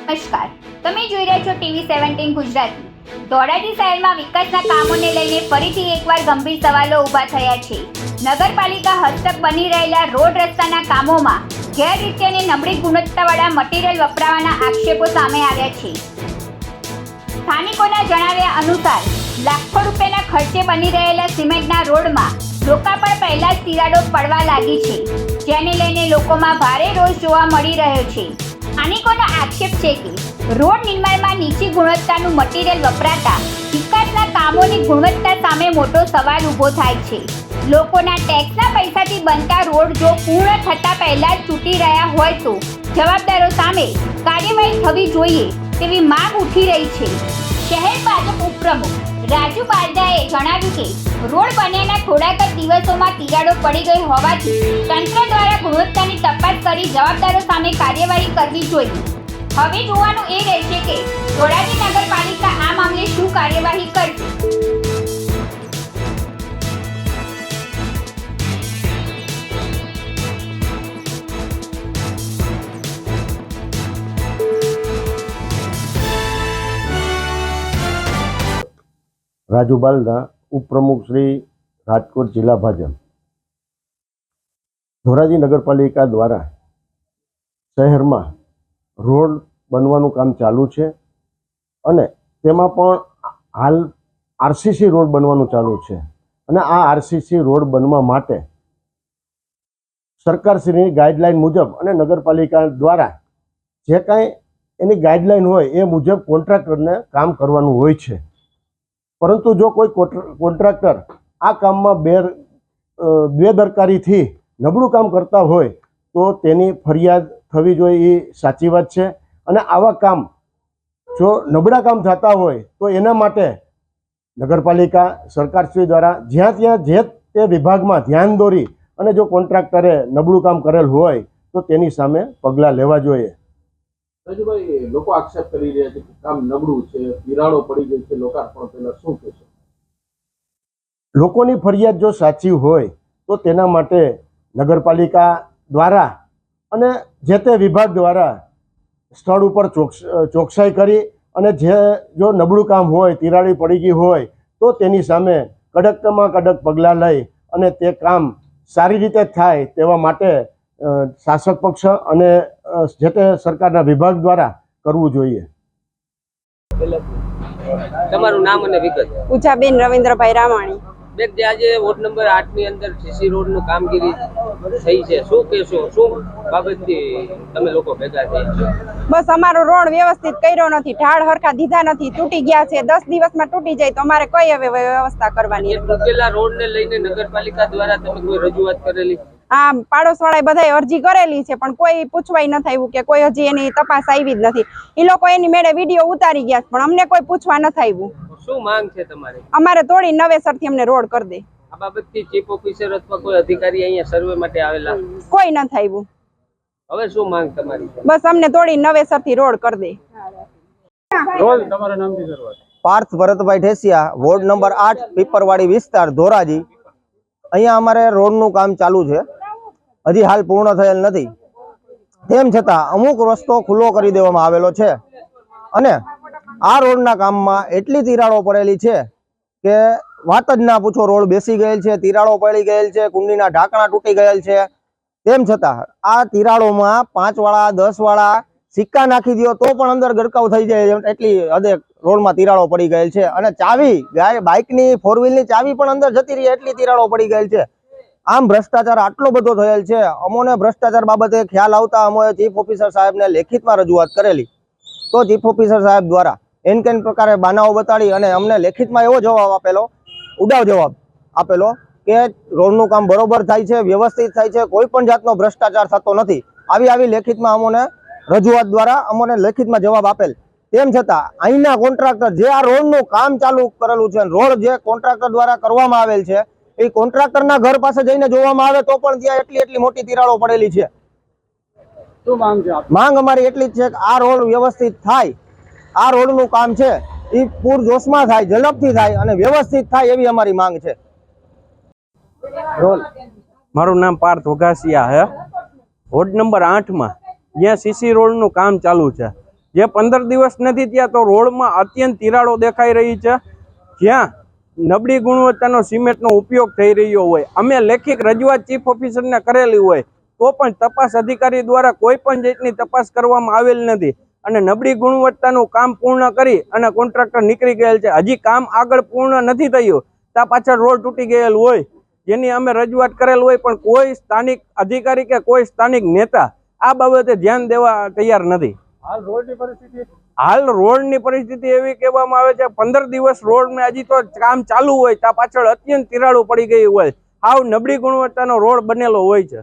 નમસ્કાર, તમે જોઈ રહ્યા છો TV17 ગુજરાતી। ધોરાજી શહેરમાં વિકાસના કામોને લઈને ફરીથી એકવાર ગંભીર સવાલો ઊભા થયા છે। નગરપાલિકા હસ્તક બની રહેલા રોડ રસ્તાના કામોમાં ગેરરીતિ અને નબળી ગુણવત્તાવાળા મટીરીયલ વપરાવાના આક્ષેપો સામે આવ્યા છે। સ્થાનિકોના જણાવ્યા અનુસાર લાખો રૂપિયાના ખર્ચે બની રહેલા સિમેન્ટના રોડમાં લોકાર્પણ પહેલા જ તિરાડો પડવા લાગી છે, જેને લઈને લોકોમાં ભારે રોષ જોવા મળી રહ્યો છે। સ્થાનિકોનો આક્ષેપ છે કે રોડ નિર્માણમાં નીચી ગુણવત્તાનું મટીરીયલ વપરાતા વિકાસના કામોની ગુણવત્તા સામે મોટો સવાલ ઊભો થાય છે। લોકોના ટેક્સના પૈસાથી બનતા રોડ જો પૂર્ણ થતા પહેલા જ તૂટી રહ્યા હોય તો જવાબદારો સામે કાર્યવાહી થવી જોઈએ તેવી માંગ ઉઠી રહી છે। શહેર ભાજપ ઉપપ્રમુખ રાજુ બારદાએ જણાવ્યું કે રોડ બન્યાના થોડાક જ દિવસોમાં તિરાડો પડી ગઈ હોવાથી તંત્ર દ્વારા ગુણવત્તાની તપાસ કરી જવાબદારો સામે કાર્યવાહી કરવી જોઈએ। હવે જોવાનું એ રહેશે કે ધોરાજી નગરપાલિકા આ મામલે શું કાર્યવાહી કરશે। રાજુ બાલદા, ઉપપ્રમુખ શ્રી, રાજકોટ જિલ્લા ભાજપ। ધોરાજી નગરપાલિકા દ્વારા શહેરમાં રોડ બનવાનું કામ ચાલુ છે અને તેમાં પણ હાલ આરસીસી રોડ બનવાનું ચાલુ છે અને આ આરસીસી રોડ બનવા માટે સરકારશ્રીની ગાઈડલાઈન મુજબ અને નગરપાલિકા દ્વારા જે કાંઈ એની ગાઈડલાઈન હોય એ મુજબ કોન્ટ્રાક્ટરને કામ કરવાનું હોય છે। પરંતુ જો કોઈ કોન્ટ્રાક્ટર આ કામમાં બેદરકારીથી નબળું કામ કરતા હોય તો તેની ફરિયાદ થવી જોઈએ, એ સાચી વાત છે। અને આવા કામ જો નબળા કામ થતા હોય તો એના માટે નગરપાલિકા સરકારશ્રી દ્વારા જ્યાં ત્યાં જે તે વિભાગમાં ધ્યાન દોરી અને જો કોન્ટ્રાક્ટરે નબળું કામ કરેલ હોય તો તેની સામે પગલાં લેવા જોઈએ। રાજુભાઈ, લોકો આક્ષેપ કરી રહ્યા છે કે કામ નબળું છે, તિરાડો પડી ગઈ છે, લોકાર્પણ પહેલા શું કહેશો? લોકોની ફરિયાદ જો સાચી હોય તો તેના માટે નગરપાલિકા દ્વારા અને જે તે વિભાગ દ્વારા સ્થળ ઉપર ચોકસાઈ કરી અને જો નબળું કામ હોય, તિરાડી પડી ગઈ હોય તો તેની સામે કડકમાં કડક પગલાં લઈ અને તે કામ સારી રીતે થાય તેવા માટે શાસક પક્ષ અને જે તે સરકારના વિભાગ દ્વારા કરવું જોઈએ। તમારું નામ અને વિગત? ઉજાબેન રવિન્દ્રભાઈ રામાણી। બેન, આજે વોર્ડ નંબર 8 ની અંદર સીસી રોડ નું કામગીરી થઈ છે, શું કહેશો? શું બાબતથી તમે લોકો ભેગા થયા? બસ અમારો રોડ વ્યવસ્થિત કર્યો નથી, ઢાળ હરખા દીધા નથી, તૂટી ગયા છે। 10 દિવસમાં તૂટી જાય તો અમારે કઈ હવે વ્યવસ્થા કરવાની? તૂટેલા રોડ ને લઈને નગરપાલિકા દ્વારા તમે કોઈ રજૂઆત કરેલી? હા, પાડોશ વાળાએ બધાએ અરજી કરેલી છે પણ કોઈ પૂછવાય નથી આવ્યું કે કોઈ હજી એની તપાસ આવી જ નથી। એ લોકો એની મેળે વિડીયો ઉતારી ગયા પણ અમને કોઈ પૂછવા નથી આવ્યું। શું માંગ છે તમારી? અમારે તોડી નવેસરથી અમને રોડ કરી દે। આ બાબતથી ચીફ ઓફિસર અથવા કોઈ અધિકારી અહીંયા સર્વે માટે આવેલા? કોઈ નથી આવ્યું। હવે શું માંગ તમારી? બસ અમને તોડી નવેસરથી રોડ કરી દે। રોલ તમારા નામથી શરૂઆત। પાર્થ ભરતભાઈ ઠેસિયા, વોર્ડ નંબર 8, પીપરવાડી વિસ્તાર, ધોરાજી। અહીંયા અમારે રોડનું કામ ચાલુ છે, હજી હાલ પૂર્ણ થયેલ નથી। તેમ છતાં અમુક રસ્તો ખુલ્લો કરી દેવામાં આવેલો છે અને આ રોડના કામમાં એટલી તિરાડો પડેલી છે કે વાત જ ના પૂછો। રોડ બેસી ગયેલ છે, તિરાડો પડી ગયેલ છે, કુંડીના ઢાંકણા તૂટી ગયેલ છે। તેમ છતાં આ તિરાડોમાં 5 વાળા 10 વાળા સિક્કા નાખી દો તો પણ અંદર ગરકાવ થઈ જાય એટલી હદે રોડમાં તિરાડો પડી ગયેલ છે અને ચાવી બાઇકની 4 વ્હીલની ચાવી પણ અંદર જતી રહી એટલી તિરાડો પડી ગયેલ છે। આમ ભ્રષ્ટાચાર આટલો બધો થયેલ છે। અમોને ભ્રષ્ટાચાર બાબતે ખ્યાલ આવતા અમે ચીફ ઓફિસર સાહેબને લેખિતમાં રજૂઆત કરેલી તો ચીફ ઓફિસર સાહેબ દ્વારા એન કેન પ્રકારે બાનાઓ બતાડી અને અમને લેખિતમાં એવો જવાબ આપેલો, ઉડાવ જવાબ આપેલો કે રોડનું કામ બરોબર થાય છે, વ્યવસ્થિત થાય છે, કોઈ પણ જાતનો ભ્રષ્ટાચાર થતો નથી। આવી લેખિતમાં અમોને રજૂઆત દ્વારા અમને લેખિતમાં જવાબ આપેલ। તેમ છતાં અહીંના કોન્ટ્રાક્ટર જે આ રોડનું કામ ચાલુ કરેલું છે, રોડ જે કોન્ટ્રાક્ટર દ્વારા કરવામાં આવેલ છે એ કોન્ટ્રાક્ટરના ઘર પાસે જઈને જોવામાં આવે તો પણ ત્યાં એટલી મોટી તિરાડો પડેલી છે। શું માંગ છે? માંગ અમારી એટલી જ છે કે આ રોડ વ્યવસ્થિત થાય, આ રોડનું કામ છે એ પૂરજોશમાં થાય, ઝડપથી થાય અને વ્યવસ્થિત થાય એવી અમારી માંગ છે। મારું નામ પાર્થ વઘાસિયા હે। વોર્ડ નંબર 8 માં જ્યાં સીસી રોડ નું કામ ચાલુ છે, જે 15 દિવસ નથી ત્યાં તો રોડમાં અત્યંત તિરાડો દેખાઈ રહી છે, જ્યાં નબળી ગુણવત્તાનો સિમેન્ટનો ઉપયોગ થઈ રહ્યો હોય. અમે લેખિત રજૂઆત ચીફ ઓફિસરને કરેલી હોય તો પણ તપાસ અધિકારી દ્વારા કોઈ પણ જાતની તપાસ કરવામાં આવેલ નથી અને નબળી ગુણવત્તાનું કામ પૂર્ણ કરી અને કોન્ટ્રાક્ટર નીકળી ગયેલ છે. હજી કામ આગળ પૂર્ણ નથી થયું ત્યાં પાછળ રોડ તૂટી ગયેલ હોય, જેની અમે રજૂઆત કરેલ હોય, પણ કોઈ સ્થાનિક અધિકારી કે કોઈ સ્થાનિક નેતા આ બાબતે ધ્યાન દેવા તૈયાર નથી. હાલ રોડની પરિસ્થિતિ એવી કહેવામાં આવે છે 15 દિવસ રોડમાં હજી તો કામ ચાલુ હોય ત્યાં પાછળ અત્યંત તિરાડો પડી ગઈ હોય, હાવ નબળી ગુણવત્તાનો રોડ બનેલો હોય છે.